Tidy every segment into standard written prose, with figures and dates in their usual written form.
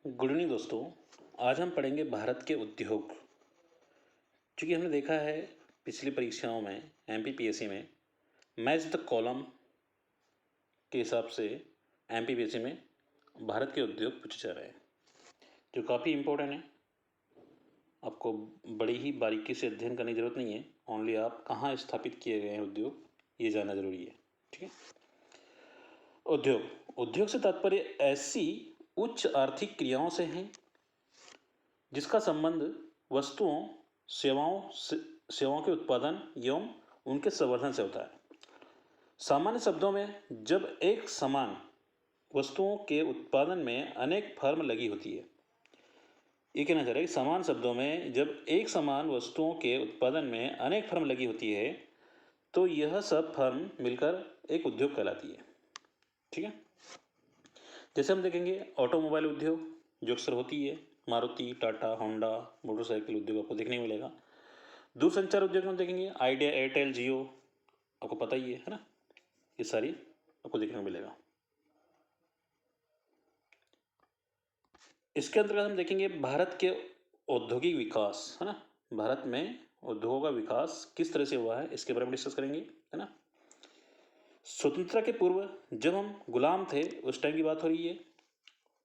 Good evening दोस्तों। आज हम पढ़ेंगे भारत के उद्योग। चूँकि हमने देखा है पिछली परीक्षाओं में एमपीपीएससी में मैच द कॉलम के हिसाब से एमपीपीएससी में भारत के उद्योग पूछे जा रहे हैं, जो काफ़ी इम्पोर्टेंट है। आपको बड़ी ही बारीकी से अध्ययन करने की ज़रूरत नहीं है, ओनली आप कहाँ स्थापित किए गए हैं उद्योग ये जानना ज़रूरी है। ठीक है। उद्योग से तात्पर्य ऐसी उच्च आर्थिक क्रियाओं से है जिसका संबंध वस्तुओं सेवाओं के उत्पादन एवं उनके संवर्धन से होता है। सामान्य शब्दों में जब एक समान वस्तुओं के उत्पादन में अनेक फर्म लगी होती है, ये कहना चाह रहा है कि समान शब्दों में जब एक समान वस्तुओं के उत्पादन में अनेक फर्म लगी होती है तो यह सब फर्म मिलकर एक उद्योग कहलाती है। ठीक है। जैसे हम देखेंगे ऑटोमोबाइल उद्योग जो अक्सर होती है, मारुति, टाटा, होंडा, मोटरसाइकिल उद्योग आपको देखने को मिलेगा। दूरसंचार उद्योग में देखेंगे आइडिया, एयरटेल, जियो, आपको पता ही है ना, ये सारी आपको देखने को मिलेगा। इसके अंतर्गत हम देखेंगे भारत के औद्योगिक विकास, है ना, भारत में उद्योगों का विकास किस तरह से हुआ है इसके बारे में डिस्कस करेंगे, है ना। स्वतंत्रता के पूर्व जब हम गुलाम थे उस टाइम की बात हो रही है,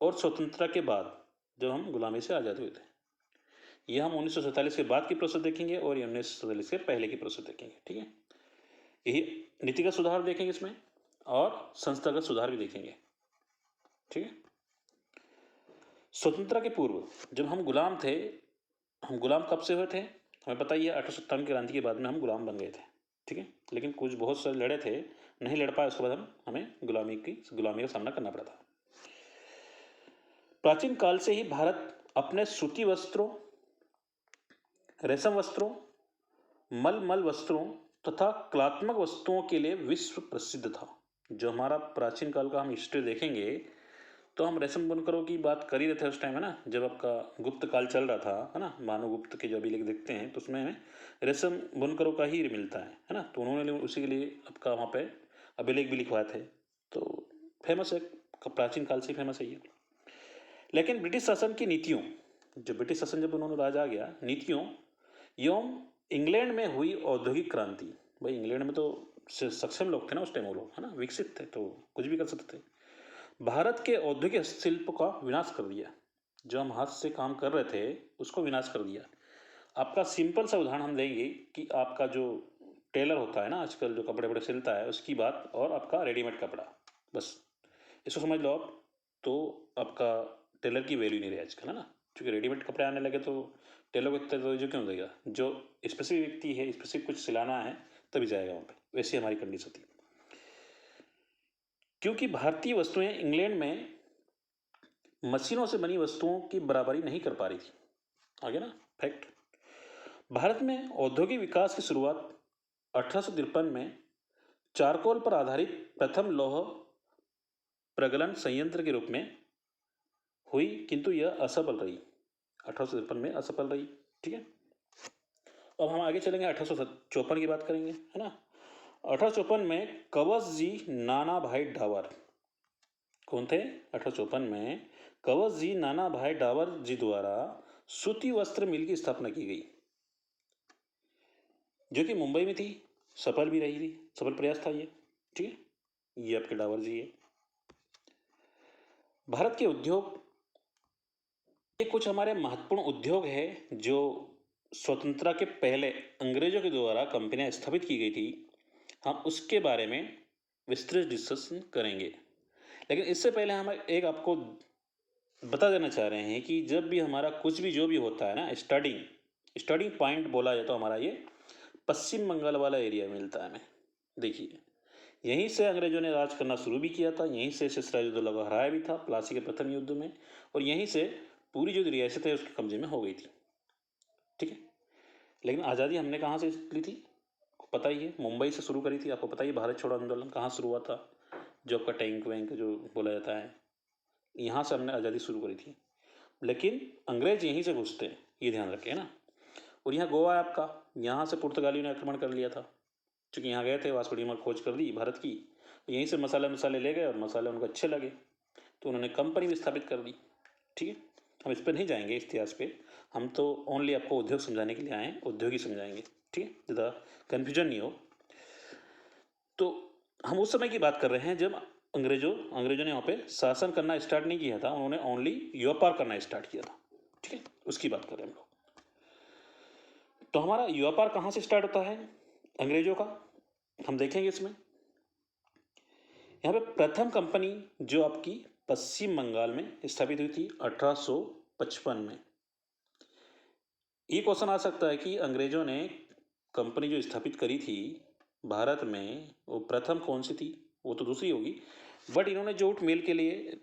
और स्वतंत्रता के बाद जब हम गुलामी से आज़ाद हुए थे। यह हम 1947 के बाद की प्रोसेस देखेंगे और ये 1947 के पहले की प्रोसेस देखेंगे। ठीक है। यही नीतिगत सुधार देखेंगे इसमें और संस्थागत सुधार भी देखेंगे। ठीक है। स्वतंत्रता के पूर्व जब हम गुलाम थे, हम गुलाम कब से हुए थे हमें पता ही है, 1857 की क्रांति के बाद में हम गुलाम बन गए थे। ठीक है। लेकिन कुछ बहुत सारे लड़े थे, नहीं लड़ पाए, उसके बाद हमें गुलामी का सामना करना पड़ा था। प्राचीन काल से ही भारत अपने सूती वस्त्रों, रेशम वस्त्रों, मलमल वस्त्रों तथा कलात्मक वस्तुओं के लिए विश्व प्रसिद्ध था। जो हमारा प्राचीन काल का हम हिस्ट्री देखेंगे तो हम रेशम बुनकरों की बात कर ही रहे थे उस टाइम, है ना, जब आपका गुप्त काल चल रहा था, है ना, भानुगुप्त के जो अभिलेख देखते हैं तो उसमें हमें रेशम बुनकरों का ही मिलता है ना। तो उन्होंने उसी के लिए आपका वहाँ पे अभिलेख भी लिखवाए थे, तो फेमस है, प्राचीन काल से फेमस है ये। लेकिन ब्रिटिश शासन की नीतियों, जब उन्होंने राज आ गया, नीतियों एवं इंग्लैंड में हुई औद्योगिक क्रांति, भाई इंग्लैंड में तो सक्षम लोग थे ना उस टाइम, वो लोग, है ना, विकसित थे, तो कुछ भी कर सकते थे। भारत के औद्योगिक शिल्प का विनाश कर दिया। जो हम हाथ से काम कर रहे थे उसको विनाश कर दिया। आपका सिंपल सा उदाहरण हम देंगे कि आपका जो टेलर होता है ना आजकल, जो कपड़े बड़े सिलता है, उसकी बात, और आपका रेडीमेड कपड़ा, बस इसको समझ लो आप। तो आपका टेलर की वैल्यू नहीं रही आजकल, है ना, क्योंकि रेडीमेड कपड़े आने लगे तो टेलर को इतना तो जो क्यों देगा, जो स्पेसिफिक व्यक्ति है, स्पेसिफिक कुछ सिलाना है तभी जाएगा वहाँ पे। वैसी हमारी कंडीशन थी, क्योंकि भारतीय वस्तुएं इंग्लैंड में मशीनों से बनी वस्तुओं की बराबरी नहीं कर पा रही थी। आगे ना फैक्ट, भारत में औद्योगिक विकास की शुरुआत 1853 में चारकोल पर आधारित प्रथम लौह प्रगलन संयंत्र के रूप में हुई, किंतु यह असफल रही, 1853 में असफल रही। ठीक है। अब हम आगे चलेंगे, 1854 की बात करेंगे, है ना। 1854 में कवच जी नाना भाई डावर, कौन थे 1854 में? कवच जी नाना भाई डावर जी द्वारा सूती वस्त्र मिल की स्थापना की गई, जो कि मुंबई में थी, सफल भी रही थी, सफल प्रयास था ये। ठीक है। ये आपके डावर जी है। भारत के उद्योग, ये कुछ हमारे महत्वपूर्ण उद्योग है जो स्वतंत्रता के पहले अंग्रेजों के द्वारा कंपनियां स्थापित की गई थी। हम उसके बारे में विस्तृत डिस्कशन करेंगे, लेकिन इससे पहले हम एक आपको बता देना चाह रहे हैं कि जब भी हमारा कुछ भी जो भी होता है ना, स्टार्टिंग पॉइंट बोला जाए तो हमारा ये पश्चिम बंगाल वाला एरिया मिलता है हमें। देखिए, यहीं से अंग्रेजों ने राज करना शुरू भी किया था, यहीं से सिराजुद्दौला को हराया भी था प्लासी के प्रथम युद्ध में, और यहीं से पूरी जो रियासत है उसके कब्जे में हो गई थी। ठीक है। लेकिन आज़ादी हमने कहाँ से ली थी, पता ही है, मुंबई से शुरू करी थी। आपको पता ही भारत छोड़ो आंदोलन कहाँ शुरू हुआ था, जो आपका टैंक वैंक जो बोला जाता है, यहाँ से हमने आज़ादी शुरू करी थी। लेकिन अंग्रेज यहीं से घुसते हैं, ये ध्यान रखें, है ना। और यहाँ गोवा है आपका, यहाँ से पुर्तगालियों ने आक्रमण कर लिया था, क्योंकि यहाँ गए थे, वास्को डी गामा खोज कर दी भारत की, यहीं से मसाले ले गए और मसाले उनको अच्छे लगे तो उन्होंने कंपनी भी स्थापित कर दी। ठीक है, हम इस पर नहीं जाएंगे इतिहास पे, हम तो ओनली आपको उद्योग समझाने के लिए आए हैं, उद्योग ही समझाएंगे, ठीक है, ज़्यादा कन्फ्यूजन नहीं हो। तो हम उस समय की बात कर रहे हैं जब अंग्रेजों ने यहाँ पे शासन करना स्टार्ट नहीं किया था, उन्होंने ओनली व्यापार करना स्टार्ट किया था, ठीक है, उसकी बात कर रहे हैं हम लोग। तो हमारा व्यापार कहाँ से स्टार्ट होता है अंग्रेजों का, हम देखेंगे इसमें। यहाँ पे प्रथम कंपनी जो आपकी पश्चिम बंगाल में स्थापित हुई थी 1855 में। ये क्वेश्चन आ सकता है कि अंग्रेजों ने कंपनी जो स्थापित करी थी भारत में, वो प्रथम कौन सी थी, वो तो दूसरी होगी, बट इन्होंने जूट मिल के लिए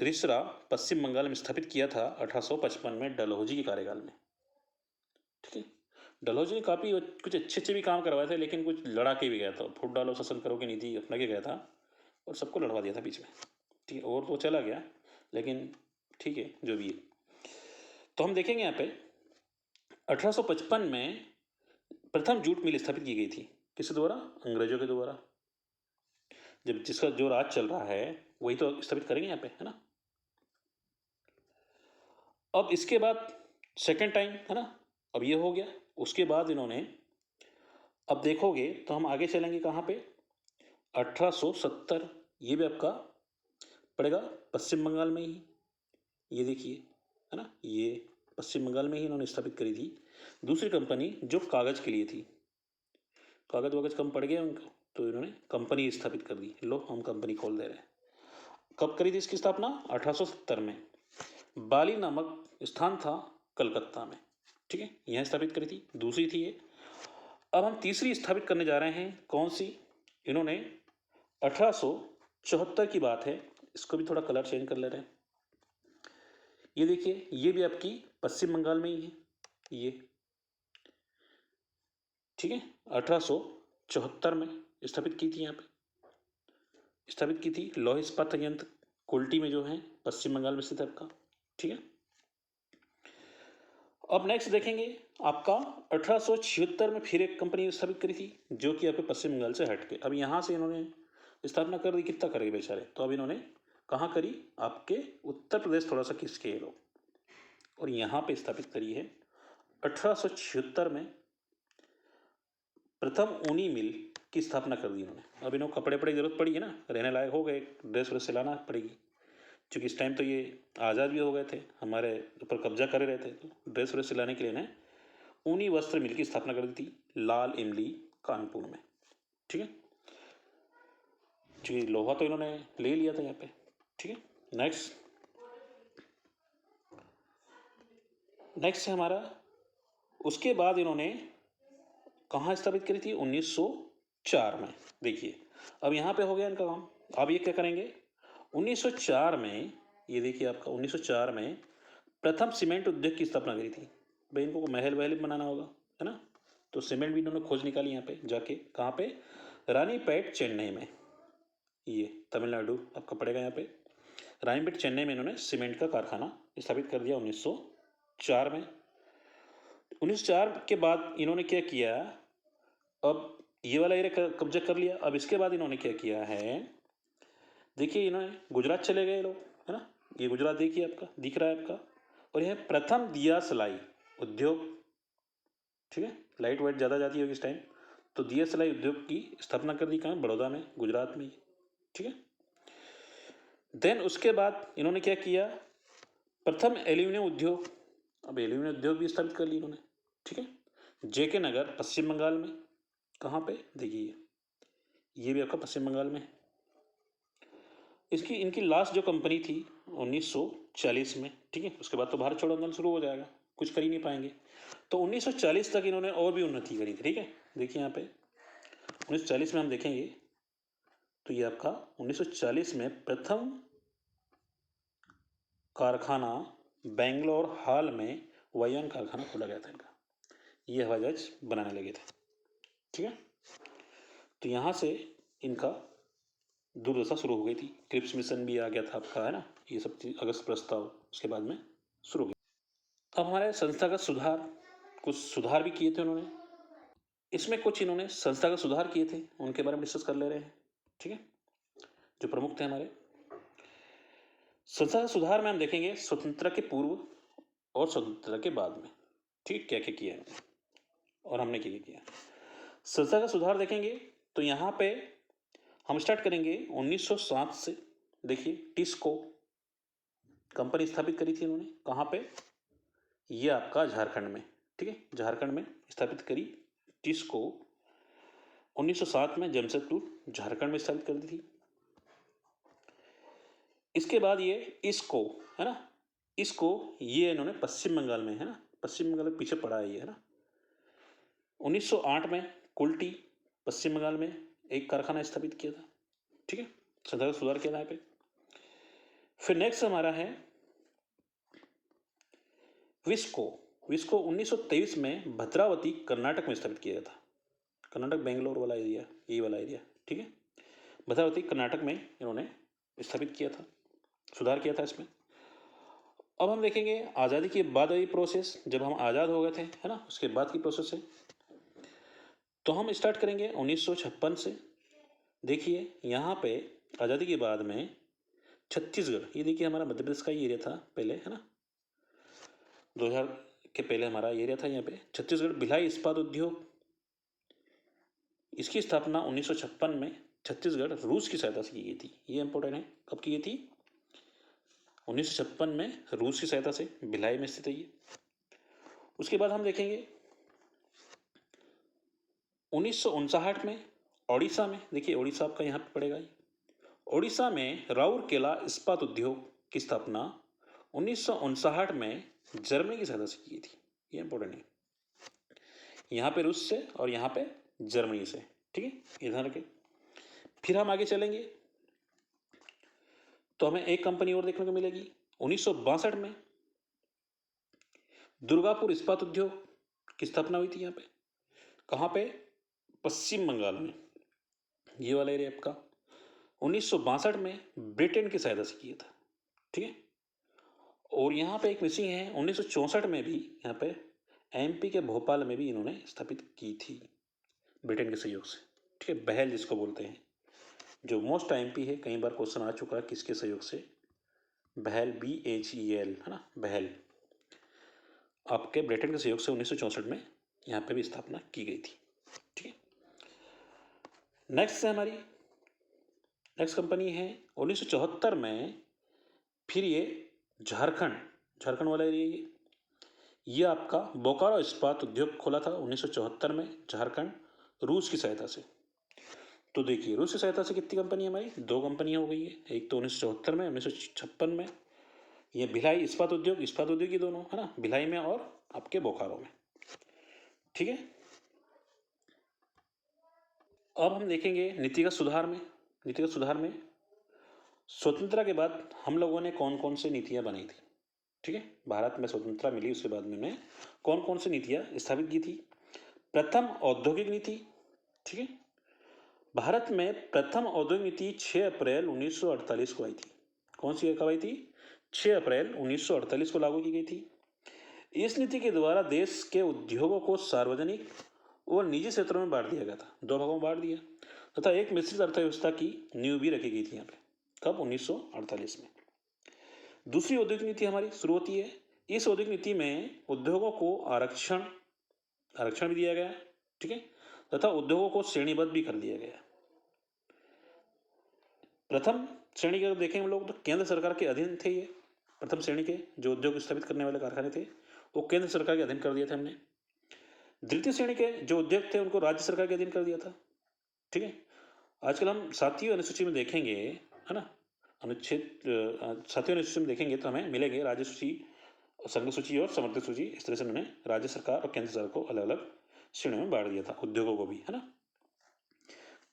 रिसरा पश्चिम बंगाल में स्थापित किया था 1855 में डलहौजी के कार्यकाल में, ठीक है। डलहौजी ने काफ़ी कुछ अच्छे अच्छे भी काम करवाए थे, लेकिन कुछ लड़ा के भी गया था, फूट डालो शासन करो की नीति अपना के गया था और सबको लड़वा दिया था बीच में, ठीक है, और तो चला गया, लेकिन ठीक है जो भी है। तो हम देखेंगे यहाँ पे 1855 में प्रथम जूट मिल स्थापित की गई थी, किसके द्वारा, अंग्रेजों के द्वारा। जब जिसका जो राज चल रहा है वही तो स्थापित करेंगे यहाँ पे, है ना। अब इसके बाद सेकेंड टाइम, है ना, अब ये हो गया, उसके बाद इन्होंने, अब देखोगे तो हम आगे चलेंगे कहाँ पे, 1870, ये भी आपका पड़ेगा पश्चिम बंगाल में ही, ये देखिए, है ना, ये पश्चिम बंगाल में ही इन्होंने स्थापित करी थी दूसरी कंपनी जो कागज़ के लिए थी। कागज़ वागज कम पड़ गया उनको, तो इन्होंने कंपनी स्थापित कर दी, लो हम कंपनी खोल दे रहे हैं। कब करी थी इसकी स्थापना, 1870 में। बाली नामक स्थान था कलकत्ता में, ठीक है, यहाँ स्थापित करी थी, दूसरी थी ये। अब हम तीसरी स्थापित करने जा रहे हैं, कौन सी, इन्होंने 1874 की बात है, इसको भी थोड़ा कलर चेंज कर ले रहे हैं। ये देखिए, ये भी आपकी पश्चिम बंगाल में ही है, ये, ठीक है, 1874 में स्थापित की थी, यहाँ पे स्थापित की थी, लौह इस्पात संयंत्र कुल्टी में जो है पश्चिम बंगाल में स्थित है आपका, ठीक है। अब नेक्स्ट देखेंगे आपका 1876 में फिर एक कंपनी स्थापित करी थी जो कि आपके पश्चिम बंगाल से हट के, अब यहाँ से इन्होंने स्थापना कर दी, कितना करेंगे बेचारे, तो अब इन्होंने कहाँ करी, आपके उत्तर प्रदेश थोड़ा सा किसके लो, और यहाँ पे स्थापित करी है 1876 में प्रथम ऊनी मिल की स्थापना कर दी इन्होंने। अब इन्होंने कपड़े पड़े की जरूरत पड़ी है ना, रहने लायक हो गए, ड्रेस व्रेस सिलाना पड़ेगी, क्योंकि इस टाइम तो ये आज़ाद भी हो गए थे, हमारे ऊपर कब्जा कर रहे थे, तो ड्रेस व्रेस सिलाने के लिए ने ऊनी वस्त्र मिल की स्थापना कर दी थी लाल इमली कानपुर में, ठीक है, क्योंकि लोहा तो इन्होंने ले लिया था यहाँ पे, ठीक है। नेक्स्ट है हमारा, उसके बाद इन्होंने कहाँ स्थापित करी थी, 1904 में। देखिए अब यहाँ पे हो गया इनका काम, अब ये क्या करेंगे, 1904 में, ये देखिए आपका 1904 में प्रथम सीमेंट उद्योग की स्थापना करी थी। भाई इनको महल वहल बनाना होगा, है ना, तो सीमेंट भी इन्होंने खोज निकाली यहाँ पे जाके, कहाँ पे, रानीपेट चेन्नई में, ये तमिलनाडु आपका पड़ेगा यहाँ पे, रानीपेट चेन्नई में इन्होंने सीमेंट का कारखाना स्थापित कर दिया 1904 में। 1904 के बाद इन्होंने क्या किया, अब ये वाला एरिया कब्जा कर लिया। अब इसके बाद इन्होंने क्या किया है, देखिए इन्होंने गुजरात चले गए लोग, है ना, ये गुजरात देखिए आपका दिख रहा है आपका, और यह प्रथम दिया सलाई उद्योग, ठीक है, लाइट वाइट ज़्यादा जाती होगी इस टाइम, तो दिया सलाई उद्योग की स्थापना कर दी कहाँ, बड़ौदा में, गुजरात में, ठीक है। देन उसके बाद इन्होंने क्या किया, प्रथम एल्यूमिनियम उद्योग, अब एल्यूमिनियम उद्योग भी स्थापित कर ली इन्होंने, ठीक है, जेके नगर पश्चिम बंगाल में, कहाँ पे, देखिए ये भी आपका पश्चिम बंगाल में है। इनकी लास्ट जो कंपनी थी 1940 में, ठीक है, उसके बाद तो भारत छोड़ो आंदोलन शुरू हो जाएगा, कुछ कर ही नहीं पाएंगे, तो 1940 तक इन्होंने और भी उन्नति करी थी, ठीक है। देखिए यहाँ पे 1940 में हम देखेंगे तो ये आपका 1940 में प्रथम कारखाना बेंगलोर हाल में वायुयान कारखाना खोला गया था इनका, ये हवाई जहाज बनाने लगे थे, ठीक है। तो यहाँ से इनका दुर्दशा शुरू हो गई थी, क्रिप्स मिशन भी आ गया था आपका, है ना, ये सब चीज़ अगस्त प्रस्ताव उसके बाद में शुरू हो गया। अब हमारे संस्थागत सुधार, कुछ सुधार भी किए थे उन्होंने, इसमें कुछ इन्होंने संस्थागत सुधार किए थे, उनके बारे में डिस्कस कर ले रहे हैं, ठीक है, जो प्रमुख थे हमारे। संस्था सुधार में हम देखेंगे स्वतंत्रता के पूर्व और स्वतंत्रता के बाद में, ठीक, क्या क्या किया है और हमने क्या क्या किया। संस्था का सुधार देखेंगे तो यहाँ पे हम स्टार्ट करेंगे 1907 से। देखिए, टिस्को कंपनी स्थापित करी थी इन्होंने, कहाँ पे, ये आपका झारखंड में, ठीक है, झारखंड में स्थापित करी टिस्को 1907 में, जमशेदपुर झारखंड में स्थापित कर दी थी। इसके बाद ये इसको, है ना, इसको ये इन्होंने पश्चिम बंगाल में, है ना, पश्चिम बंगाल में पीछे पड़ा है ये, है ना। 1908 में कुल्टी पश्चिम बंगाल में एक कारखाना स्थापित किया था, ठीक है, संस्था का सुधार किया था यहाँ पे। फिर नेक्स्ट हमारा है विस्को। विस्को 1923 में भद्रावती कर्नाटक में स्थापित किया था। कर्नाटक बेंगलोर वाला एरिया, यही वाला एरिया, ठीक है, भद्रावती कर्नाटक में इन्होंने स्थापित किया था, सुधार किया था इसमें। अब हम देखेंगे आज़ादी के बाद वाली प्रोसेस, जब हम आज़ाद हो गए थे, है ना, उसके बाद की प्रोसेस है। तो हम स्टार्ट करेंगे 1956 से। देखिए यहाँ पे आज़ादी के बाद में छत्तीसगढ़, ये देखिए हमारा मध्य प्रदेश का ही एरिया था पहले, है ना, 2000 के पहले हमारा एरिया था यहाँ पे छत्तीसगढ़। भिलाई इस्पात उद्योग, इसकी स्थापना 1956 में छत्तीसगढ़ रूस की सहायता से की गई थी। ये इंपॉर्टेंट है, कब की गई थी, 1956 में रूस की सहायता से, भिलाई में स्थित है ये। उसके बाद हम देखेंगे 1959 में ओडिशा में, देखिए ओडिशा आपका यहाँ पे पड़ेगा, ओडिशा में राउरकेला इस्पात उद्योग की स्थापना 1959 में जर्मनी की सहायता से की गई थी। ये इंपॉर्टेंट है, यहाँ पे रूस से और यहाँ पे जर्मनी से, ठीक है, ये ध्यान रखें। फिर हम आगे चलेंगे तो हमें एक कंपनी और देखने को मिलेगी 1962 में दुर्गापुर इस्पात उद्योग की स्थापना हुई थी। यहाँ पे कहाँ पे, पश्चिम बंगाल में, ये वाला एरिया आपका 1962 में ब्रिटेन की सहायता से किया था, ठीक है। और यहाँ पे एक मिसिंग है, 1964 में भी यहाँ पे एमपी के भोपाल में भी इन्होंने स्थापित की थी ब्रिटेन के सहयोग से, ठीक है, बहल जिसको बोलते हैं, जो मोस्ट एमपी है, कई बार क्वेश्चन आ चुका है, किसके सहयोग से, बहल, BHEL, है ना, बहल, आपके ब्रिटेन के सहयोग से 1964 में यहाँ पे भी स्थापना की गई थी, ठीक है। नेक्स्ट है हमारी, नेक्स्ट कंपनी है 1974 में, फिर ये झारखंड वाला एरिया, ये आपका बोकारो इस्पात उद्योग खोला था 1974 में झारखंड, रूस की सहायता से। तो देखिए रूस की सहायता से कितनी कंपनी हमारी, 2 कंपनियां हो गई है, एक तो 1974 में, 1956 में, ये भिलाई इस्पात उद्योग ही दोनों, है ना, भिलाई में और आपके बोकारो में, ठीक है। अब हम देखेंगे नीतिगत सुधार में। नीतिगत सुधार में स्वतंत्रता के बाद हम लोगों ने कौन कौन सी नीतियां बनाई थी, ठीक है, भारत में स्वतंत्रता मिली उसके बाद में उन्होंने कौन कौन सी नीतियां स्थापित की थी। प्रथम औद्योगिक नीति, ठीक है, भारत में प्रथम औद्योगिक नीति 6 अप्रैल 1948 को आई थी। कौन सी कब आई थी, 6 अप्रैल 1948 को लागू की गई थी। इस नीति के द्वारा देश के उद्योगों को सार्वजनिक और निजी क्षेत्रों में बांट दिया गया था, 2 भागों में बांट दिया, तथा एक मिश्रित अर्थव्यवस्था की नींव भी रखी गई थी यहाँ पे, कब, 1948 में। दूसरी औद्योगिक नीति हमारी शुरू होती है। इस औद्योगिक नीति में उद्योगों को आरक्षण भी दिया गया, ठीक है, तथा उद्योगों को श्रेणीबद्ध भी कर दिया गया। प्रथम श्रेणी के देखें हम लोग तो केंद्र सरकार के अधीन थे ये, प्रथम श्रेणी के जो उद्योग स्थापित करने वाले कारखाने थे वो केंद्र सरकार के अधीन कर दिया था हमने। द्वितीय श्रेणी के जो उद्योग थे उनको राज्य सरकार के अधीन कर दिया था, ठीक है। आजकल हम 7वीं अनुसूची में देखेंगे, है ना, अनुच्छेद 7वीं अनुसूची में देखेंगे तो हमें मिलेंगे राज्य सूची, संघ सूची और समर्थित सूची। इस तरह से उन्होंने राज्य सरकार और केंद्र सरकार को अलग अलग श्रेणियों में बांट दिया था, उद्योगों को भी, है ना।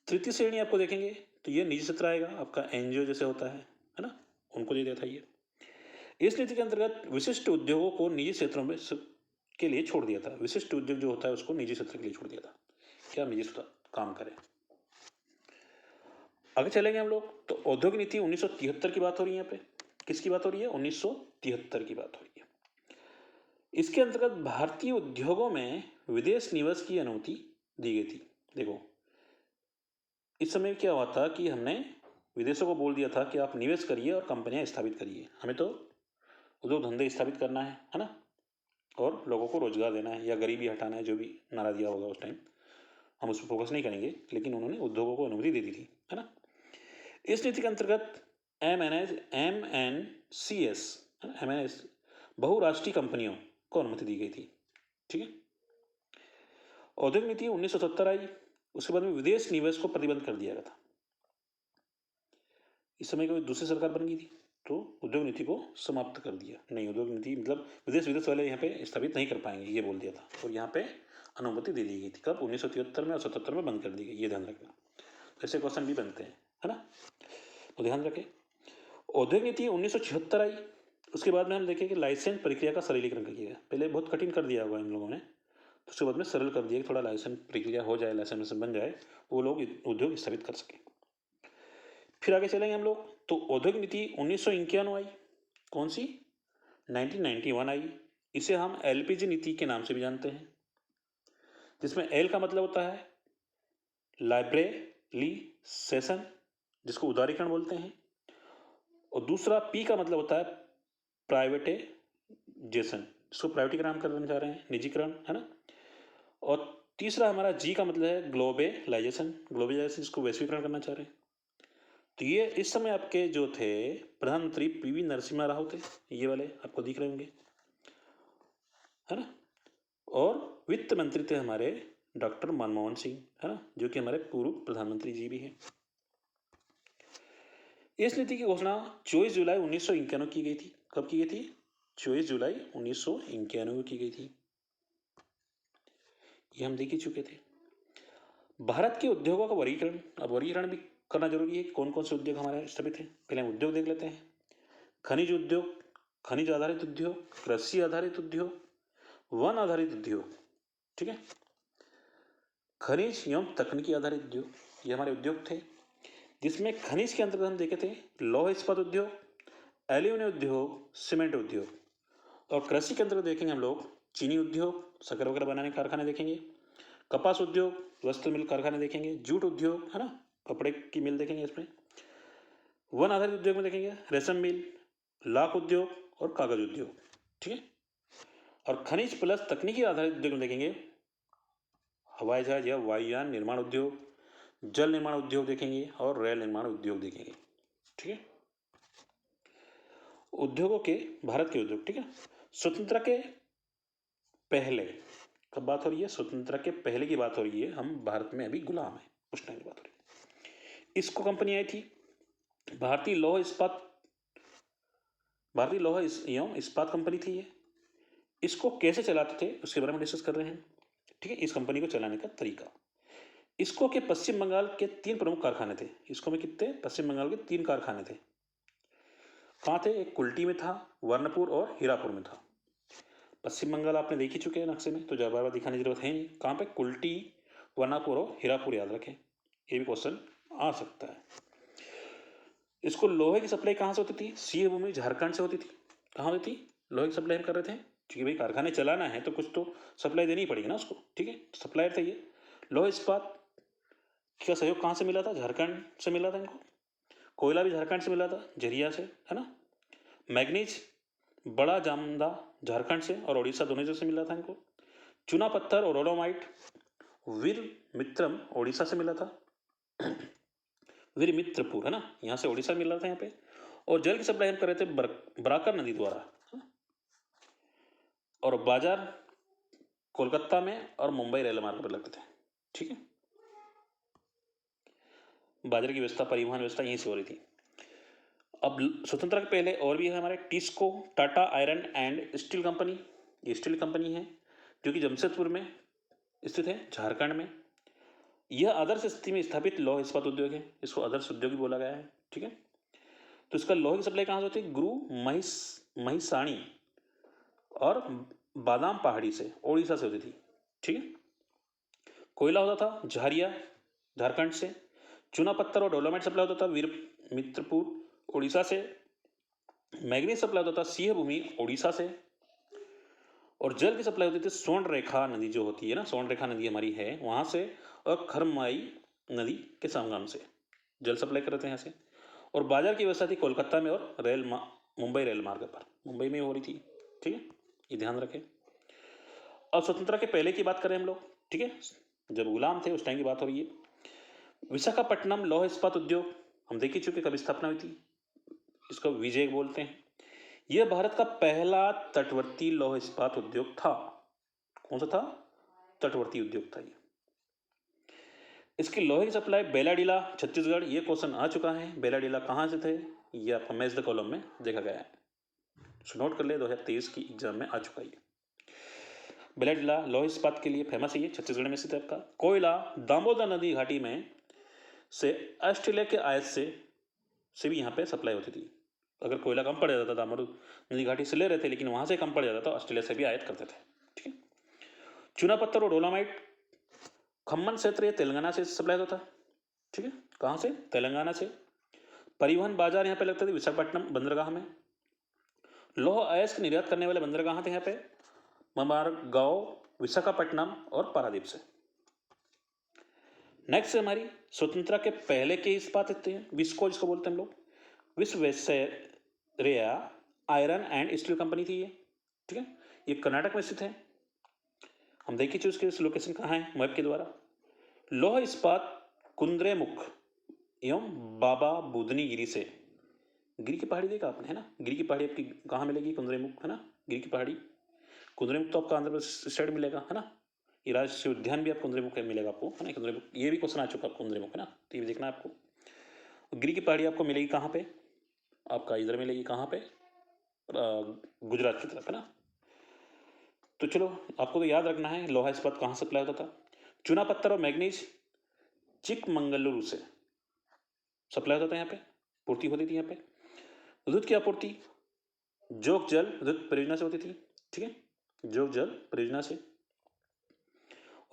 तृतीय श्रेणी आपको देखेंगे तो ये निजी क्षेत्र आएगा, आपका NGO जैसे होता है ना, उनको दे दिया था ये। इस नीति के अंतर्गत विशिष्ट उद्योगों को निजी क्षेत्रों में के लिए छोड़ दिया था। विशिष्ट उद्योग जो होता है उसको निजी क्षेत्र के लिए छोड़ दिया था, क्या निजी काम करें। आगे चलेंगे हम लोग तो औद्योगिक नीति 1973 की बात हो रही है, यहाँ पे किसकी बात हो रही है, 1973 की बात हो रही है। इसके अंतर्गत भारतीय उद्योगों में विदेश निवेश की अनुमति दी गई थी। देखो इस समय क्या हुआ था कि हमने विदेशों को बोल दिया था कि आप निवेश करिए और कंपनियां स्थापित करिए, हमें तो उद्योग धंधे स्थापित करना है ना, और लोगों को रोजगार देना है या गरीबी हटाना है, जो भी नारा दिया होगा उस टाइम, हम उस पर फोकस नहीं करेंगे, लेकिन उन्होंने उद्योगों को अनुमति दे दी थी, है ना। इस नीति के अंतर्गत MNCS MNS बहुराष्ट्रीय कंपनियों को अनुमति दी गई थी, ठीक है। औद्योगिक नीति 1970 आई, उसके बाद में विदेश निवेश को प्रतिबंध कर दिया गया था। इस समय कोई दूसरी सरकार बन गई थी तो उद्योग नीति को समाप्त कर दिया, नहीं उद्योग नीति मतलब विदेश वाले यहाँ पे स्थापित नहीं कर पाएंगे, ये बोल दिया था, और यहाँ पे अनुमति दे दी गई थी। कब? 1973 में और 77 में बंद कर दी गई, ये ध्यान रखना। ऐसे क्वेश्चन भी बनते हैं, है ना, तो ध्यान रखें। औद्योगिक नीति 1976 आई, उसके बाद में हम देखें कि लाइसेंस प्रक्रिया का सरलीकरण किया गया। पहले बहुत कठिन कर दिया होगा इन लोगों ने, तो उसके बाद में सरल कर दिया कि थोड़ा लाइसेंस प्रक्रिया हो जाए, लाइसेंस बन जाए, वो लोग उद्योग स्थापित कर सकें। फिर आगे चलेंगे हम लोग, तो औद्योगिक नीति 1991 आई, कौन सी? 1991 आई। इसे हम LPG नीति के नाम से भी जानते हैं, जिसमें L का मतलब होता है लाइब्रेलिसेशन, जिसको उदारीकरण बोलते हैं, और दूसरा P का मतलब होता है प्राइवेटाइजेशन, जिसको प्राइवेटीकरण करने जा रहे हैं, निजीकरण, है ना। और तीसरा हमारा G का मतलब है ग्लोबलाइजेशन, जिसको वैश्वीकरण करना चाह रहे हैं। तो ये इस समय आपके जो थे प्रधानमंत्री PV नरसिम्हा राव थे, ये वाले आपको दिख रहे होंगे, है ना। और वित्त मंत्री थे हमारे डॉक्टर मनमोहन सिंह, है ना, जो कि हमारे पूर्व प्रधानमंत्री जी भी हैं। इस नीति की घोषणा 24 जुलाई 1991 की गई थी। कब की गई थी? 24 जुलाई 1991 की गई थी, ये हम देख ही चुके थे। भारत के उद्योगों का वर्गीकरण, अब वर्गीकरण भी करना जरूरी है, कौन कौन से उद्योग हमारे स्थापित हैं। पहले हम उद्योग देख लेते हैं। खनिज उद्योग, खनिज आधारित उद्योग, कृषि आधारित उद्योग, वन आधारित उद्योग, ठीक है। खनिज एवं तकनीकी आधारित उद्योग, ये हमारे उद्योग थे, जिसमें खनिज के अंतर्गत हम देखे थे लौह इस्पात उद्योग, एल्यूमिनियम उद्योग, सीमेंट उद्योग, और कृषि के अंतर्गत देखेंगे हम लोग चीनी उद्योग, शक्कर वगैरह बनाने के कारखाने देखेंगे, कपास उद्योग, वस्त्र मिल कारखाने देखेंगे, जूट उद्योग, है ना, कपड़े की मिल देखेंगे इसमें। वन आधारित उद्योग में देखेंगे रेशम मिल, लाख उद्योग और कागज उद्योग, ठीक है। और खनिज प्लस तकनीकी आधारित उद्योग में देखेंगे हवाई जहाज या वायुयान निर्माण उद्योग, जल निर्माण उद्योग देखेंगे, और रेल निर्माण उद्योग देखेंगे, ठीक है। उद्योगों के, भारत के उद्योग, ठीक है। स्वतंत्रता के पहले, कब बात हो रही है? स्वतंत्रता के पहले की बात हो रही है, हम भारत में अभी गुलाम है, उस टाइम की बात हो रही है। इसको कंपनी आई थी भारतीय लौह एवं इस्पात कंपनी थी ये। इसको कैसे चलाते थे उसके बारे में डिस्कस कर रहे हैं, ठीक है, इस कंपनी को चलाने का तरीका। इसको के पश्चिम बंगाल के 3 प्रमुख कारखाने थे। इसको में कितने? पश्चिम बंगाल के 3 कारखाने थे। कहाँ थे? एक कुल्टी में था, वर्णपुर और हीरापुर में था। पश्चिम बंगाल आपने देख ही चुके हैं नक्शे में, तो बार बार दिखाने की जरूरत है नहीं। कहाँ पे? कुल्टी, वर्णापुर और हीरापुर, याद रखें, ये भी क्वेश्चन आ सकता है। इसको लोहे की सप्लाई कहाँ से होती थी? सिंह भूमि झारखंड से होती थी। कहाँ होती थी लोहे की सप्लाई? हम कर रहे थे, क्योंकि भाई कारखाने चलाना है तो कुछ तो सप्लाई देनी पड़ेगी ना उसको, ठीक है, सप्लायर थे ये। लोह इस्पात का सहयोग कहाँ से मिला था? झारखंड से मिला था इनको। कोयला भी झारखंड से मिला था, झरिया से, है ना। मैग्नीज, बड़ा जामदा, झारखंड से और ओडिशा, दोनों जगह से मिला था इनको। चूना पत्थर और रोलोमाइट वीर मित्रम ओडिशा से मिला था, वीर मित्रपुर, है ना, यहाँ से ओडिशा मिल रहा था यहाँ पे। और जल की सप्लाई हम कर रहे थे बराकर नदी द्वारा, और बाजार कोलकाता में और मुंबई रेल मार्ग पर लगते थे, ठीक है। बाजार की व्यवस्था, परिवहन व्यवस्था यहीं से हो रही थी। अब स्वतंत्रता के पहले और भी है हमारे TISCO, Tata iron and steel company, ये स्टील कंपनी है जो कि जमशेदपुर में स्थित है, झारखंड में। यह आदर्श स्थिति में स्थापित लौह इस्पात उद्योग है, इसको आदर्श उद्योग भी बोला गया है, ठीक है। तो इसका लोहे की सप्लाई कहाँ से होती है? गुरु महिसाणी और बादाम पहाड़ी से, ओडिशा से होती थी, ठीक है। कोयला होता था झारिया, झारखंड से। चूना पत्थर और डोलोमाइट सप्लाई होता था वीर मित्रपुर, ओडिशा से। मैग्नीज सप्लाई होता था सिंह भूमि, ओडिशा से। और जल की सप्लाई होती थी स्वर्ण रेखा नदी जो होती है ना, स्वर्ण रेखा नदी हमारी है वहां से, और खरमाई नदी के संगम से जल सप्लाई कर रहे थे यहाँ से। और बाजार की व्यवस्था थी कोलकाता में और मुंबई रेल मार्ग पर, मुंबई में हो रही थी। ठीक है, ये ध्यान रखें। और स्वतंत्रता के पहले की बात करें हम लोग, ठीक है, जब गुलाम थे उस टाइम की बात हो रही है। विशाखापट्टनम लौह इस्पात उद्योग हम देख ही चुके कब स्थापना हुई थी, इसको विजय बोलते हैं। यह भारत का पहला तटवर्ती लौह इस्पात उद्योग था। कौन सा था? तटवर्ती उद्योग था ये। इसकी लोहे की सप्लाई बेलाडीला छत्तीसगढ़, ये क्वेश्चन आ चुका है। बेलाडीला कहाँ से थे, ये आपका मैच द कॉलम में देखा गया है, सो नोट कर ले, 2023 की एग्जाम में आ चुका है। बेलाडीला लोहे इस्पात के लिए फेमस है, ये छत्तीसगढ़ में स्थित है आपका। कोयला दामोदर नदी घाटी में से ऑस्ट्रेलिया के आयात से भी यहाँ पे सप्लाई होती थी। अगर कोयला कम पड़ जाता था, दामोदर नदी घाटी से ले रहे थे लेकिन वहाँ से कम पड़ जाता था, ऑस्ट्रेलिया से भी आयात करते थे। ठीक है, चूना पत्थर और डोलामाइट खम्मन क्षेत्र, ये तेलंगाना से सप्लाई होता था। ठीक है, कहाँ से? तेलंगाना से। परिवहन बाजार यहाँ पे लगते थे विशाखापट्टनम बंदरगाह में। लौह अयस्क निर्यात करने वाले बंदरगाह थे यहाँ पे ममारगांव, विशाखापट्टनम और पारादीप से। नेक्स्ट है हमारी स्वतंत्रता के पहले के इस्पात विस्को जिसको बोलते हैं हम लोग, Visvesvaraya iron and steel company थी ये। ठीक है, ये कर्नाटक में स्थित है। हम देखिए उसके लोकेशन कहाँ है मैप के द्वारा। लौह इस्पात कुंद्रेमुख एवं बाबा बुदनी गिरी से, गिरी की पहाड़ी देखा आपने, है ना? गिरी की पहाड़ी आपकी कहाँ मिलेगी? कुंद्रेमुख, है ना? गिरी की पहाड़ी कुंद्रेमुख तो आपका आंध्र प्रदेश साइड मिलेगा, है ना? ये राष्ट्रीय उद्यान भी आप कुंद्रेमुख मिलेगा आपको, है ना? कुंद्रेमुख, ये भी क्वेश्चन आ चुका है कुंद्रेमुख, है ना? तो ये भी देखना है आपको। गिरी की पहाड़ी आपको मिलेगी कहाँ पे? आपका इधर मिलेगी कहाँ पे? गुजरात की तरफ, है ना? तो चलो आपको तो याद रखना है लोहा इस्पात कहाँ सप्लाई होता था। चूना पत्थर और मैग्नीज चिकमंगलुरु से सप्लाई होता था, यहाँ पे पूर्ति होती थी। यहाँ पे विद्युत की आपूर्ति जोग जल विद्युत परियोजना से होती थी। ठीक है, जोग जल परियोजना से।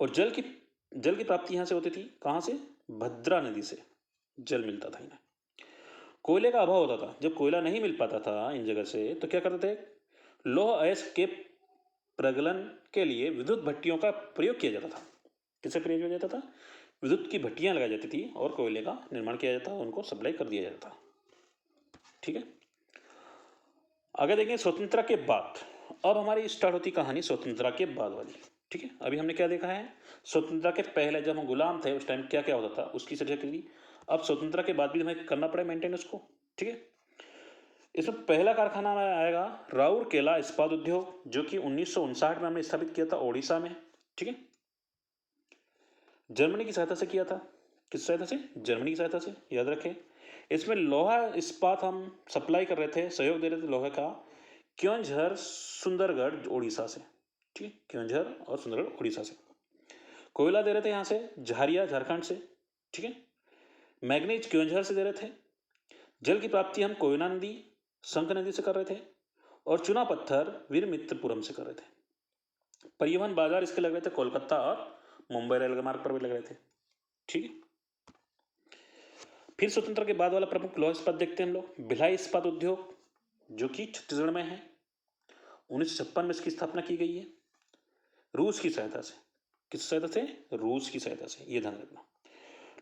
और जल की प्राप्ति यहाँ से होती थी, कहाँ से? भद्रा नदी से जल मिलता था इन्हें। कोयले का अभाव होता था, जब कोयला नहीं मिल पाता था इन जगह से तो क्या करते थे? लौह अयस्क के प्रगलन के लिए विद्युत भट्टियों का प्रयोग किया जाता था। किससे प्रयोग किया जाता था? विद्युत की भट्टियां लगाई जाती थी और कोयले का निर्माण किया जाता, उनको सप्लाई कर दिया जाता। ठीक है, आगे देखें स्वतंत्रता के बाद। अब हमारी स्टार्ट होती कहानी स्वतंत्रता के बाद वाली। ठीक है, अभी हमने क्या देखा है? स्वतंत्रता के पहले जब हम गुलाम थे उस टाइम क्या क्या होता था उसकी चर्चा की। अब स्वतंत्रता के बाद भी हमें करना पड़े मेंटेन उसको। ठीक है, इसमें पहला कारखाना में आएगा राउरकेला इस्पात उद्योग, जो कि 1959 में हमने स्थापित किया था ओडिशा में। ठीक है, जर्मनी की सहायता से किया था। किस सहायता से? जर्मनी की सहायता से, याद रखें। इसमें लोहा इस्पात हम सप्लाई कर रहे थे, सहयोग दे रहे थे लोहे का क्योंझर सुंदरगढ़ उड़ीसा से। ठीक है, क्योंझर और सुंदरगढ़ उड़ीसा से। कोयला दे रहे थे यहाँ से झारिया झारखंड से। ठीक है, मैग्नीज क्योंझर से दे रहे थे। जल की प्राप्ति हम कोयना नदी शंख नदी से कर रहे थे और चूना पत्थर वीरमित्रपुरम से कर रहे थे। परिवहन बाजार इसके लग रहे थे कोलकाता और मुंबई रेल मार्ग पर भी लग रहे थे। ठीक है, फिर स्वतंत्र के बाद वाला प्रमुख लौह इस्पात देखते हैं हम लोग, भिलाई इस्पात उद्योग, जो कि छत्तीसगढ़ में है। 1956 में इसकी स्थापना की गई है रूस की सहायता से। किस सहायता से? रूस की सहायता से, ये ध्यान रखना।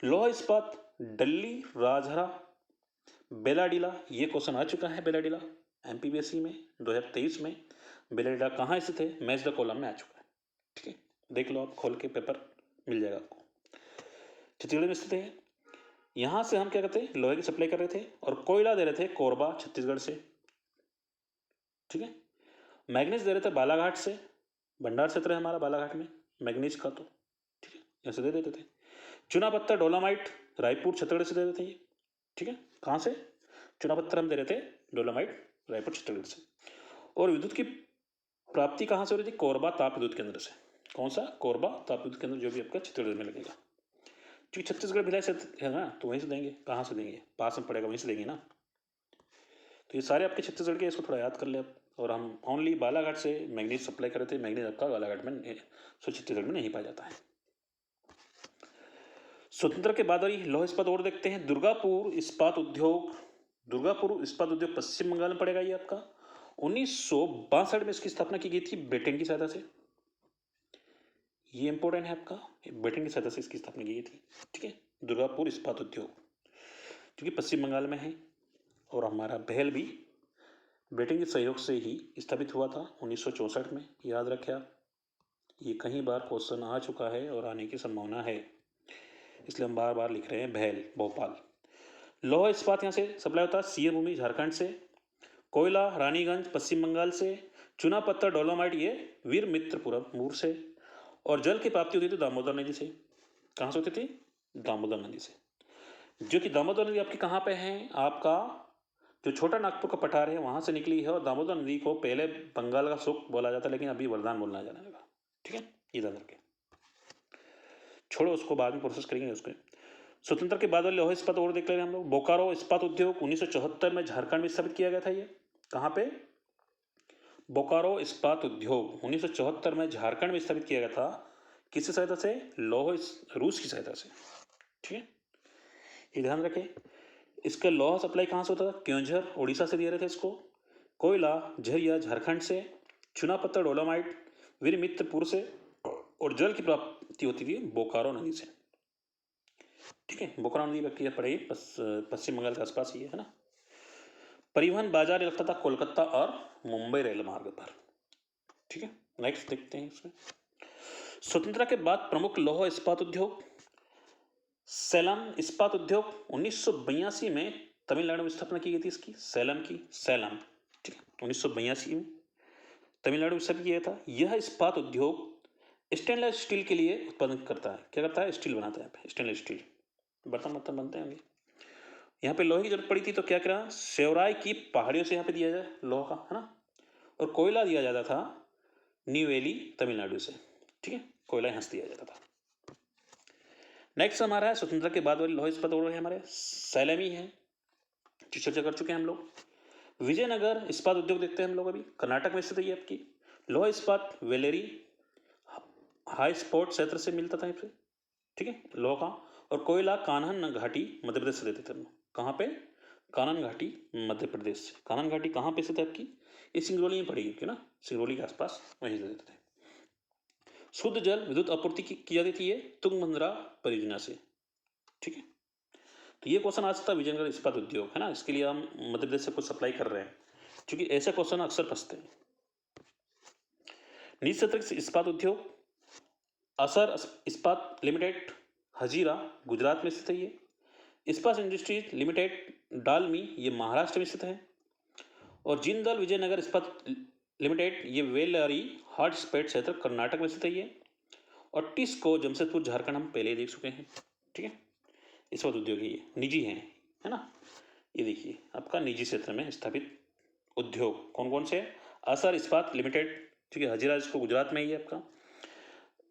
लौह इस्पात डल्ली राजहरा बेलाडीला, ये क्वेश्चन आ चुका है। बेलाडीला एमपीबीएससी में 2023 में बेलाडीला कहाँ स्थित है? मैच द कॉलम में आ चुका है। ठीक है, देख लो आप खोल के, पेपर मिल जाएगा आपको। छत्तीसगढ़ में स्थित है। यहाँ से हम क्या करते हैं? लोहे की सप्लाई कर रहे थे और कोयला दे रहे थे कोरबा छत्तीसगढ़ से। ठीक है, मैग्नीज दे रहे थे बालाघाट से, भंडार क्षेत्र है हमारा बालाघाट में मैग्नीज का, तो ठीक है ऐसे दे देते थे। चूना पत्थर डोलामाइट रायपुर छत्तीसगढ़ से दे देते हैं। ठीक है, कहाँ से? चूना पत्थर हम दे रहे थे डोलामाइट रायपुर छत्तीसगढ़ से। और विद्युत की प्राप्ति कहाँ से हो रही थी? कोरबा ताप विद्युत केंद्र से। कौन सा? कोरबा ताप विद्युत केंद्र, जो भी आपका छत्तीसगढ़ में लगेगा। क्योंकि छत्तीसगढ़ भिलाई से है ना, तो वहीं से देंगे। कहाँ से देंगे? पास में पड़ेगा, वहीं से देंगे ना। तो ये सारे आपके छत्तीसगढ़ के, इसको थोड़ा याद कर ले आप। और हम ओनली बालाघाट से मैग्नीज सप्लाई कर रहे थे। मैग्नीज आपका बालाघाट में छत्तीसगढ़ में नहीं पाया जाता है। स्वतंत्र के बाद वाली लौह इस्पात और देखते हैं, दुर्गापुर इस्पात उद्योग। दुर्गापुर इस्पात उद्योग पश्चिम बंगाल में पड़ेगा। ये आपका 1962 में इसकी स्थापना की गई थी ब्रिटेन की सहायता से। ये इंपॉर्टेंट है आपका, ब्रिटेन की सहायता से इसकी स्थापना की गई थी। ठीक है, दुर्गापुर इस्पात उद्योग, जो कि पश्चिम बंगाल में है। और हमारा भेल भी ब्रिटेन के सहयोग से ही स्थापित हुआ था 1964 में। याद रखें आप, ये कई बार क्वेश्चन आ चुका है और आने की संभावना है, इसलिए हम बार बार लिख रहे हैं भेल भोपाल। लौह इस्पात यहाँ से सप्लाई होता है सिंह भूमि झारखंड से, कोयला रानीगंज पश्चिम बंगाल से, चुना पत्थर डोलोमाइट ये वीर मित्रपुरम मूर से, और जल की प्राप्ति होती थी दामोदर नदी से। कहाँ से होती थी? दामोदर नदी से, जो कि दामोदर नदी आपकी कहाँ पे है? आपका जो छोटा नागपुर का पठार है वहाँ से निकली है, और दामोदर नदी को पहले बंगाल का सुख बोला जाता, लेकिन अभी वरदान बोलना जाने लगा। ठीक है, ये ध्यान रखें, छोड़ो उसको, बाद में प्रोसेस करेंगे उसके। स्वतंत्र के बाद वाले लौह इस्पात और देख ले रहे हैं हम लोग। बोकारो इस्पात उद्योग 1974 में झारखंड में स्थापित किया गया था। ये कहाँ पे? बोकारो इस्पात उद्योग 1974 में झारखंड में स्थापित किया गया था। किसकी सहायता से? रूस की सहायता से। ठीक है, ये ध्यान रखें। इसका लौह सप्लाई कहाँ से होता था? क्योंझर उड़ीसा से दिए रहे थे इसको, कोयला झरिया झारखंड से, चुना पत्थर डोलोमाइट वीरमित्रपुर से, और जल की प्राप्ति होती थी बोकारो नदी से। ठीक है, बोकारो नदी की पड़ेगी पश्चिम बंगाल के आसपास ही है ना। परिवहन बाजार लगता था कोलकाता और मुंबई रेल मार्ग पर। ठीक है, नेक्स्ट देखते हैं इसमें। स्वतंत्रता के बाद प्रमुख लौह इस्पात उद्योग। सेलम इस्पात उद्योग 1982 में तमिलनाडु में स्थापना की गई थी इसकी, सेलम की, सेलम। ठीक है, 1982 में तमिलनाडु में स्थापित किया गया था। यह इस्पात उद्योग स्टेनलेस स्टील के लिए उत्पादन करता है। क्या करता है? स्टील बनाता है, स्टेनलेस स्टील बर्तन बनते होंगे। यहाँ पे लोहे की जरूरत पड़ी थी तो क्या करा? सेवराय की पहाड़ियों से यहाँ पे दिया जाए लोहा का, है ना। और कोयला दिया जाता था न्यूवेली तमिलनाडु से। ठीक है, कोयला यहाँ से दिया जाता था। नेक्स्ट हमारा है स्वतंत्रता के बाद वाले लोह इस्पात और है हमारे सैलमी है, जो चर्चा कर चुके हैं हम लोग। विजयनगर इस्पात उद्योग देखते हैं हम लोग, अभी कर्नाटक में स्थित है आपकी। लोह इस्पात वेलेरी हाई स्पोर्ट क्षेत्र से मिलता था इसे। ठीक है, लोह का। और कोयला कान्हन घाटी मध्य प्रदेश से देते थे हम लोग। कहाँ पे? कानन घाटी मध्य प्रदेश से। कानन घाटी कहाँ पे स्थित है आपकी? ये सिंगरौली में पड़ेगी क्यों ना, सिंगरौली के आसपास वहीं से देते थे। शुद्ध जल विद्युत आपूर्ति की जाती थी ये तुंगभद्रा परियोजना से। ठीक है, तो ये क्वेश्चन आ सकता है विजयनगर इस्पात उद्योग, है ना। इसके लिए हम मध्य प्रदेश से कुछ सप्लाई कर रहे हैं, क्योंकि ऐसे क्वेश्चन अक्सर फंसते हैं। निजी क्षेत्र इस्पात उद्योग असर इस्पात लिमिटेड हजीरा गुजरात में स्थित है ये। इस्पात इंडस्ट्रीज लिमिटेड डालमी ये महाराष्ट्र में स्थित है। और जिंदल विजयनगर इस्पात लिमिटेड ये वेलारी हॉटस्पेट क्षेत्र कर्नाटक में स्थित है ये। और टिस्को जमशेदपुर झारखंड हम पहले ही देख चुके हैं। ठीक है, इस्पात उद्योग ये निजी है ना। ये देखिए आपका निजी क्षेत्र में स्थापित उद्योग कौन कौन से? असर इस्पात लिमिटेड, ठीक है, हजीरा इसको गुजरात में ही है आपका।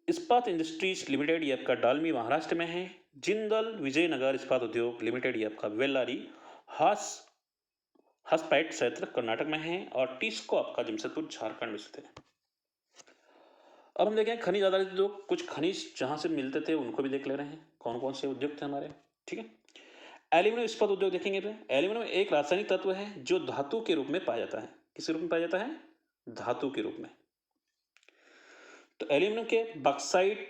इस्पात इंडस्ट्रीज लिमिटेड ये आपका डालमी महाराष्ट्र में है। जिंदल विजयनगर इस्पात उद्योग लिमिटेड ये आपका वेल्लारी हॉटस्पेट क्षेत्र कर्नाटक में है। और टिस्को आपका जमशेदपुर झारखंड में स्थित है। अब हम देखें खनिज आधारित उद्योग, कुछ खनिज जहां से मिलते थे उनको भी देख ले रहे हैं, कौन कौन से उद्योग थे हमारे। ठीक है, एल्यूमिनियम इस्पात उद्योग देखेंगे। एल्यूमिनियम एक रासायनिक तत्व है जो धातु के रूप में पाया जाता है। किस रूप में पाया जाता है? धातु के रूप में। तो एल्यूमिनियम के बॉक्साइट,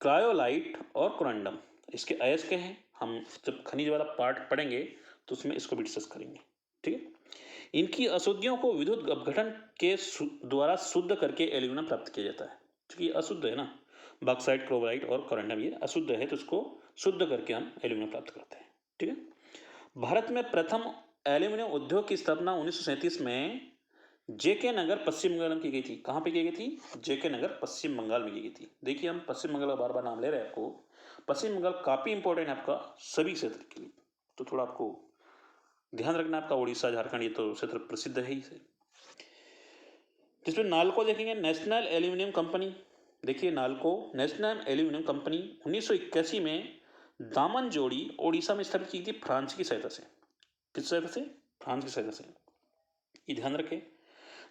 क्रायोलाइट और कोरंडम इसके अयस्क हैं। हम जब खनिज वाला पार्ट पढ़ेंगे तो उसमें इसको भी डिस्कस करेंगे। ठीक है, इनकी अशुद्धियों को विद्युत अपघटन के द्वारा शुद्ध करके एल्यूमिनियम प्राप्त किया जाता है। क्योंकि ये अशुद्ध है ना, बॉक्साइट, क्रोलाइट और कोरंडम ये अशुद्ध है, तो उसको शुद्ध करके हम एल्यूमिनियम प्राप्त करते हैं। ठीक है, भारत में प्रथम एल्यूमिनियम उद्योग की स्थापना 1937 में जेके नगर पश्चिम बंगाल में की गई थी। कहाँ पे की गई थी? जेके नगर पश्चिम बंगाल में की गई थी। देखिए हम पश्चिम बंगाल का बार बार नाम ले रहे हैं आपको। पश्चिम बंगाल काफ़ी इंपॉर्टेंट है आपका सभी क्षेत्र के लिए, तो थोड़ा आपको ध्यान रखना। आपका उड़ीसा झारखंड ये तो क्षेत्र प्रसिद्ध है ही से। जिसमें नालको देखेंगे, नेशनल एल्यूमिनियम कंपनी। देखिए नालको नेशनल एल्यूमिनियम कंपनी 1981 में दामन जोड़ी ओडिशा में स्थापित की थी फ्रांस की सहायता से। किस सहायता से? फ्रांस की सहायता से। ये ध्यान रखें,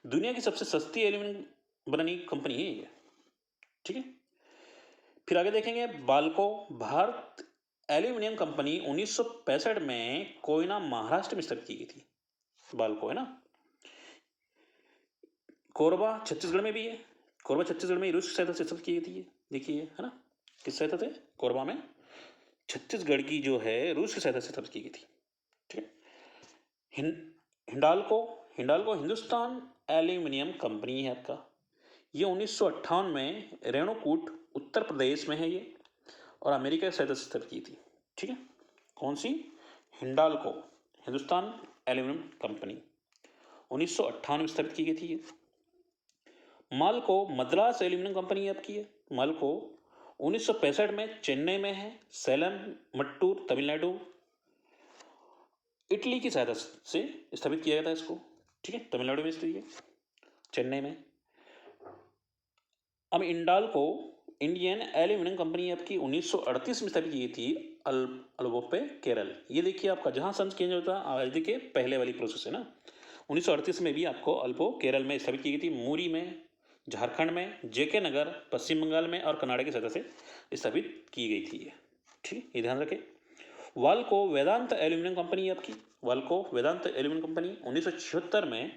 दुनिया की सबसे सस्ती एल्यूमिनियम बनाने की कंपनी है ये। ठीक है, फिर आगे देखेंगे बाल्को। भारत एल्यूमिनियम कंपनी 1965 में कोयना महाराष्ट्र में स्थापित की गई थी। बाल्को है ना। कोरबा छत्तीसगढ़ में भी है। कोरबा छत्तीसगढ़ में रूस की सहायता से स्थापित की गई थी ये। देखिए है ना, किस सहायता से? कोरबा में छत्तीसगढ़ की जो है रूस की सहायता से स्थापित की गई थी। ठीक है, हिंडाल्को हिंडाल्को हिंदुस्तान एल्यूमिनियम कंपनी है आपका। ये 1958 में रेणुकूट उत्तर प्रदेश में है ये, और अमेरिका के सदस्य स्थापित की थी। ठीक है, कौन सी? हिंडाल्को हिंदुस्तान एल्यूमिनियम कंपनी 1958 में स्थापित की गई थी ये। माल्को मद्रास एल्यूमिनियम कंपनी आपकी है। माल्को 1965 में चेन्नई में है। सेलम मट्टूर तमिलनाडु इटली की सहायता से स्थापित किया गया था इसको। ठीक है, तमिलनाडु में स्थित है, चेन्नई में। अब इंडाल्को इंडियन एल्यूमिनियम कंपनी आपकी 1938 में स्थापित की गई थी अल्बोपे केरल। ये देखिए आपका जहां सन चेंज होता है आजादी के पहले वाली प्रोसेस है ना। 1938 में भी आपको अल्बो केरल में स्थापित की गई थी। मूरी में झारखंड में, जेके नगर पश्चिम बंगाल में और कर्नाटक की सतह से स्थापित की गई थी ये। ठीक है, ये ध्यान रखें। वाल्को वेदांत एल्यूमिनियम कंपनी आपकी। वाल्को वेदांत एल्यूमिनियम कंपनी 1976 में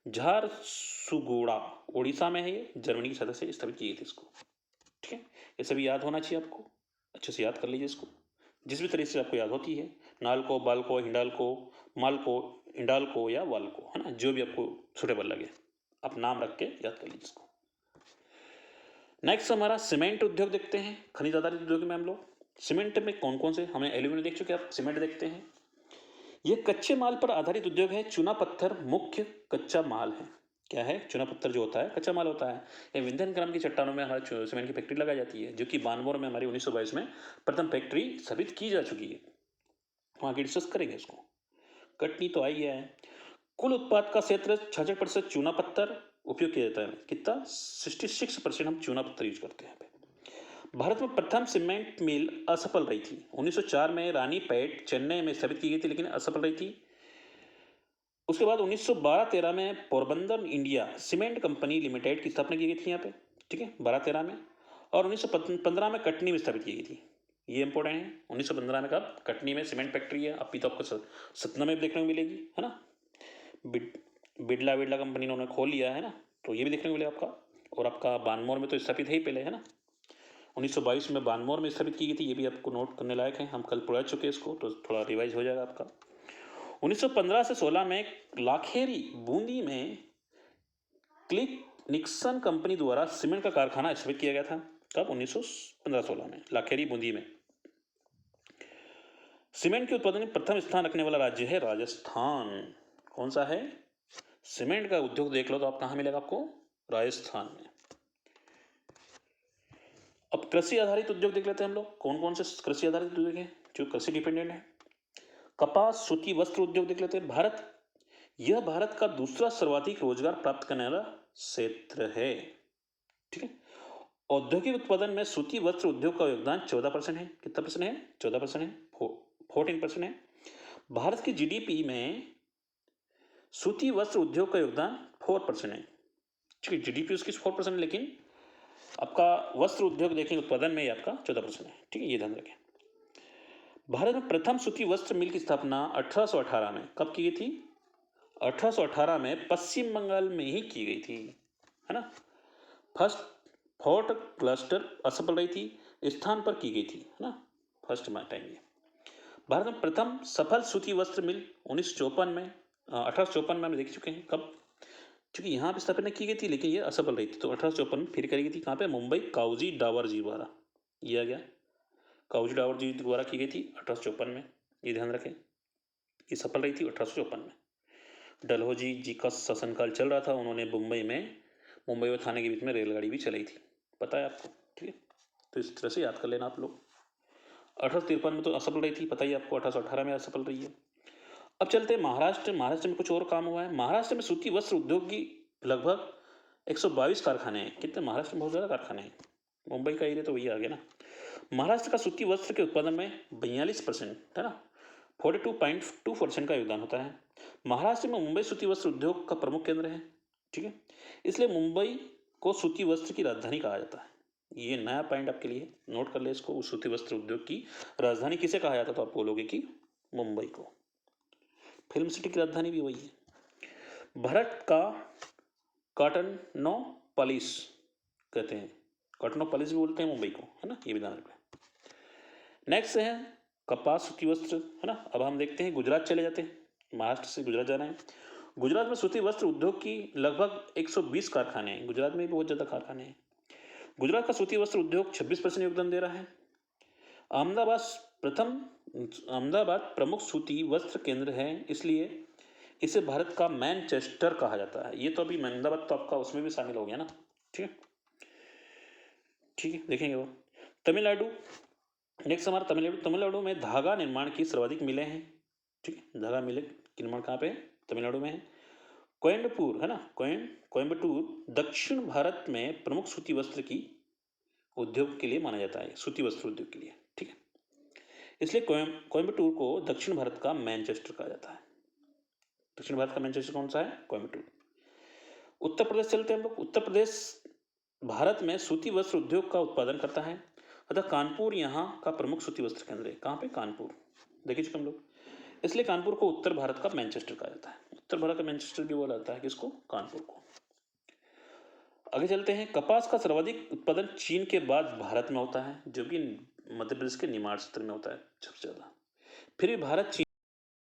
झारसुगुड़ा उड़ीसा में है ये, जर्मनी की सतह से स्थापित की गई थी इसको। ठीक है, ये सभी याद होना चाहिए आपको, अच्छे से याद कर लीजिए इसको, जिस भी तरीके से आपको याद होती है। नाल्को, बाल्को, हिंडाल्को, माल्को, इंडाल्को या वाल्को, है ना, जो भी आपको सुटेबल लगे आप नाम रख के याद कर लीजिए इसको। नेक्स्ट हमारा सीमेंट उद्योग देखते हैं। खनिज आधारित उद्योग में हम लोग सीमेंट में कौन कौन से, हमने एल्यूमिनियम देख चुके, आप सीमेंट देखते हैं। यह कच्चे माल पर आधारित उद्योग है। चूना पत्थर मुख्य कच्चा माल है। क्या है? चूना पत्थर जो होता है कच्चा माल होता है। ये विंध्यन क्रम की चट्टानों में हमारे सीमेंट की फैक्ट्री लगाई जाती है, जो कि बानमोर में हमारी 1922 में प्रथम फैक्ट्री स्थापित की जा चुकी है। वहाँ की डिस्कस करेंगे इसको। कटनी तो आई है। कुल उत्पाद का क्षेत्र 66% चूना पत्थर उपयोग किया जाता है। कितना? 66% हम चूना पत्थर यूज करते हैं यहाँ पे। भारत में प्रथम सीमेंट मिल असफल रही थी। 1904 में रानीपेट चेन्नई में स्थापित की गई थी, लेकिन असफल रही थी। उसके बाद 1912-13 में Porbandar India cement company limited की स्थापना की गई थी यहाँ पे। ठीक है, 12-13 में। और 1915 में कटनी में स्थापित की गई थी। ये इंपॉर्टेंट है। 1915 में कब? कटनी में सीमेंट फैक्ट्री है। अभी तो आपको सतना में देखने को मिलेगी, है ना। बिड़ला बिड़ला कंपनी ने उन्होंने खोल लिया है ना, तो ये भी देखने को मिलेगा आपका। और आपका बानमोर में तो स्थापित है ही पहले, है ना। 1922 में बानमोर में स्थापित की गई थी। ये भी आपको नोट करने लायक है, हम कल पढ़ा चुके हैं इसको, तो थोड़ा रिवाइज हो जाएगा आपका। 1915 से 16 में लाखेरी बूंदी में क्लिक निक्सन कंपनी द्वारा सीमेंट का कारखाना स्थापित किया गया था। कब? 1915-16 में लाखेरी बूंदी में। सीमेंट के उत्पादन में प्रथम स्थान रखने वाला राज्य है राजस्थान। कौन सा है? सीमेंट का उद्योग देख लो तो आप कहां मिलेगा आपको? राजस्थान में। अब कृषि आधारित उद्योग देख लेते हैं हम लोग। कौन कौन से कृषि आधारित उद्योग है जो कृषि डिपेंडेंट है? कपास, सूती वस्त्र उद्योग देख लेते हैं। यह भारत का दूसरा सर्वाधिक रोजगार प्राप्त करने वाला क्षेत्र है। ठीक है, औद्योगिक उत्पादन में सूती वस्त्र उद्योग का योगदान 14% है। कितना परसेंट है? 14% है, 14% है। भारत की जीडीपी में सूती वस्त्र उद्योग का योगदान 4% है। ठीक है, जीडीपी उसकी 4%, लेकिन आपका वस्त्र उद्योग देखेंगे उत्पादन में आपका 14% है। ठीक है, ये ध्यान रखें। भारत में प्रथम सूती वस्त्र मिल की स्थापना 1818 में कब की गई थी? 1818 में पश्चिम बंगाल में ही की गई थी, है ना। फर्स्ट फोर्ट क्लस्टर असफल रही थी, स्थान पर की गई थी, है ना, फर्स्ट टाइम ये। भारत में प्रथम सफल सूती वस्त्र मिल 1954 में 1854 में हम देख चुके हैं। कब? क्योंकि यहाँ पे स्थापना की गई थी, लेकिन ये असफल रही थी, तो 1854 में फिर करी गई थी। कहाँ पे? मुंबई काउजी डावर जी द्वारा। ये आ गया, काउजी डावर जी द्वारा की गई थी 1854 में। ये ध्यान रखें, ये सफल रही थी 1854 में। डलहौजी जी का शासनकाल चल रहा था। उन्होंने मुंबई और थाने के बीच में रेलगाड़ी भी चलाई थी, पता है आपको। ठीक है, तो इस तरह से याद कर लेना आप लोग। 1853 में तो असफल रही थी, पता ही आपको। 1818 में असफल रही है। अब चलते हैं महाराष्ट्र। महाराष्ट्र में कुछ और काम हुआ है। महाराष्ट्र में सूती वस्त्र उद्योग की लगभग 122 कारखाने हैं। कितने? महाराष्ट्र में बहुत ज़्यादा कारखाने हैं। मुंबई का एरिया तो वही आ गया ना। महाराष्ट्र का सूती वस्त्र के उत्पादन में 42%, है ना, 42.2% का योगदान होता है। महाराष्ट्र में मुंबई सूती वस्त्र उद्योग का प्रमुख केंद्र है। ठीक है, इसलिए मुंबई को सूती वस्त्र की राजधानी कहा जाता है। ये नया पॉइंट आपके लिए, नोट कर ले इसको। सूती वस्त्र उद्योग की राजधानी किसे कहा जाता? तो आप बोलोगे कि मुंबई को। फिल्म सिटी की राजधानी भी वही है। भारत का कॉटनोपोलिस कहते हैं, कॉटनोपोलिस भी बोलते हैं मुंबई को, है ना, ये भी ध्यान रखें। नेक्स्ट है कपास सूती वस्त्र, है ना। अब हम देखते हैं गुजरात चले जाते हैं। महाराष्ट्र से गुजरात जाना है। गुजरात में सूती वस्त्र उद्योग की लगभग 120 कारखाने हैं। गुजरात में भी बहुत ज़्यादा कारखाने हैं। गुजरात का सूती वस्त्र उद्योग 26% योगदान दे रहा है। अहमदाबाद प्रथम अहमदाबाद प्रमुख सूती वस्त्र केंद्र है, इसलिए इसे भारत का मैनचेस्टर कहा जाता है। ये तो अभी अहमदाबाद तो आपका उसमें भी शामिल हो गया ना। ठीक है, ठीक है, देखेंगे वो। तमिलनाडु, नेक्स्ट हमारा तमिलनाडु। तमिलनाडु में धागा निर्माण की सर्वाधिक मिलें हैं। ठीक है, धागा मिले की निर्माण कहाँ पे है? तमिलनाडु में है। कोयम्बटूर है ना, कोयम्बटूर दक्षिण भारत में प्रमुख सूती वस्त्र की उद्योग के लिए माना जाता है, सूती वस्त्र उद्योग के लिए। ठीक है, इसलिए कोयम्बटूर को दक्षिण भारत का मैनचेस्टर कहा जाता है। दक्षिण भारत का मैनचेस्टर कौन सा है? कोयम्बटूर। उत्तर प्रदेश चलते हैं हम लोग। उत्तर प्रदेश भारत में सूती वस्त्र उद्योग का उत्पादन करता है, अतः कानपुर यहाँ का प्रमुख सूती वस्त्र केंद्र है। कहाँ पे? कानपुर। देखिए चुके हम लोग, इसलिए कानपुर को उत्तर भारत का मैनचेस्टर कहा जाता है। उत्तर भारत का मैनचेस्टर भी बोला जाता है किसको? कानपुर को। आगे चलते हैं। कपास का सर्वाधिक उत्पादन चीन के बाद भारत में होता है, जो कि मध्य प्रदेश के निमाड़ क्षेत्र में होता है सबसे ज्यादा। फिर भी भारत चीन